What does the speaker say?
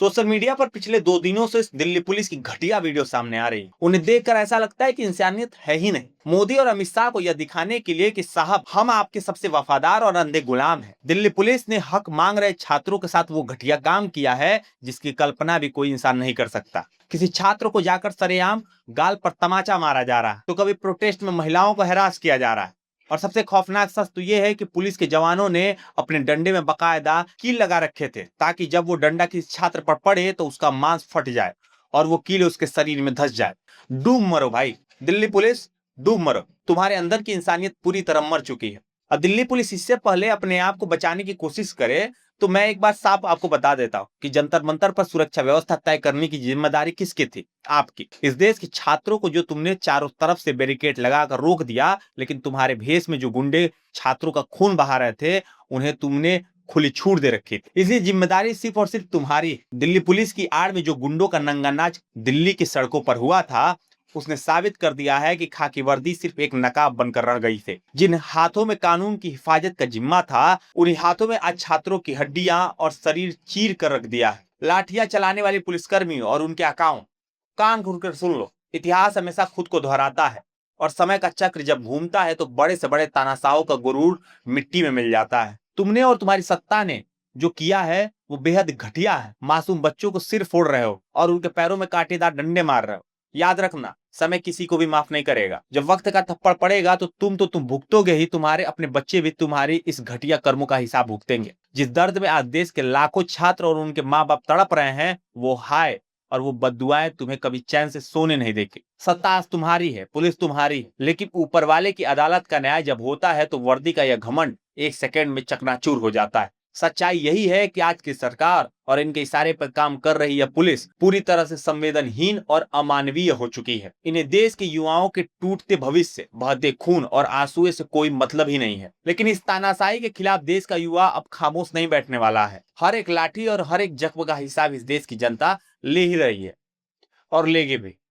Social media पर पिछले 2 दिनों से दिल्ली पुलिस की घटिया वीडियो सामने आ रही है। उन्हें देखकर ऐसा लगता है कि इंसानियत है ही नहीं। मोदी और अमित शाह को यह दिखाने के लिए कि साहब हम आपके सबसे वफादार और अंधे गुलाम हैं, दिल्ली पुलिस ने हक मांग रहे छात्रों के साथ वो घटिया काम किया है जिसकी कल्पना भी कोई इंसान नहीं कर सकता। किसी छात्र को जाकर सरेआम गाल पर तमाचा मारा जा रहा है, तो कभी प्रोटेस्ट में महिलाओं को हरास किया जा रहा है। और सबसे खौफनाक सच तो यह है कि पुलिस के जवानों ने अपने डंडे में बकायदा कील लगा रखे थे, ताकि जब वो डंडा किसी छात्र पर पड़े तो उसका मांस फट जाए और वो कील उसके शरीर में धंस जाए। डूब मरो भाई, दिल्ली पुलिस डूब मरो। तुम्हारे अंदर की इंसानियत पूरी तरह मर चुकी है। अब दिल्ली पुलिस इससे पहले अपने आप को बचाने की कोशिश करे तो मैं एक बात साफ आपको बता देता हूं कि जंतर मंतर पर सुरक्षा व्यवस्था तय करने की जिम्मेदारी किसकी थी? आपकी। इस देश के छात्रों को जो तुमने चारों तरफ से बैरिकेड लगाकर रोक दिया, लेकिन तुम्हारे भेष में जो गुंडे छात्रों का खून बहा रहे थे उन्हें तुमने खुली छूट दे रखी थी। इसलिए जिम्मेदारी सिर्फ और सिर्फ तुम्हारी। दिल्ली पुलिस की आड़ में जो गुंडों का नंगा नाच दिल्ली की सड़कों पर हुआ था, उसने साबित कर दिया है कि खाकी वर्दी सिर्फ एक नकाब बनकर रह गई थी। जिन हाथों में कानून की हिफाजत का जिम्मा था, उन्हीं हाथों में आज छात्रों की हड्डियां और शरीर चीर कर रख दिया है। लाठियां चलाने वाले पुलिसकर्मी और उनके अकाउंट, कान खोलकर सुन लो, इतिहास हमेशा खुद को दोहराता है और समय का चक्र जब घूमता है तो बड़े से बड़े तानाशाहों का गुरूर मिट्टी में मिल जाता है। तुमने और तुम्हारी सत्ता ने जो किया है वो बेहद घटिया है। मासूम बच्चों को सिर फोड़ रहे हो और उनके पैरों में कांटेदार डंडे मार रहे हो। याद रखना, समय किसी को भी माफ नहीं करेगा। जब वक्त का थप्पड़ पड़ेगा तो तुम भुगतोगे ही, तुम्हारे अपने बच्चे भी तुम्हारी इस घटिया कर्मों का हिसाब भुगतेंगे। जिस दर्द में आज देश के लाखों छात्र और उनके माँ बाप तड़प रहे हैं, वो हाय और वो बद्दुआएं तुम्हें कभी चैन से सोने नहीं देगी। सत्ता आज तुम्हारी है, पुलिस तुम्हारी है, लेकिन ऊपर वाले की अदालत का न्याय जब होता है तो वर्दी का यह घमंड एक सेकंड में चकनाचूर हो जाता है। सच्चाई यही है कि आज की सरकार और इनके इशारे पर काम कर रही यह पुलिस पूरी तरह से संवेदनहीन और अमानवीय हो चुकी है। इन्हें देश के युवाओं के टूटते भविष्य, बहते खून और आंसुओं से कोई मतलब ही नहीं है। लेकिन इस तानाशाही के खिलाफ देश का युवा अब खामोश नहीं बैठने वाला है। हर एक लाठी और हर एक जख्म का हिसाब इस देश की जनता ले ही रही है और लेगी भी।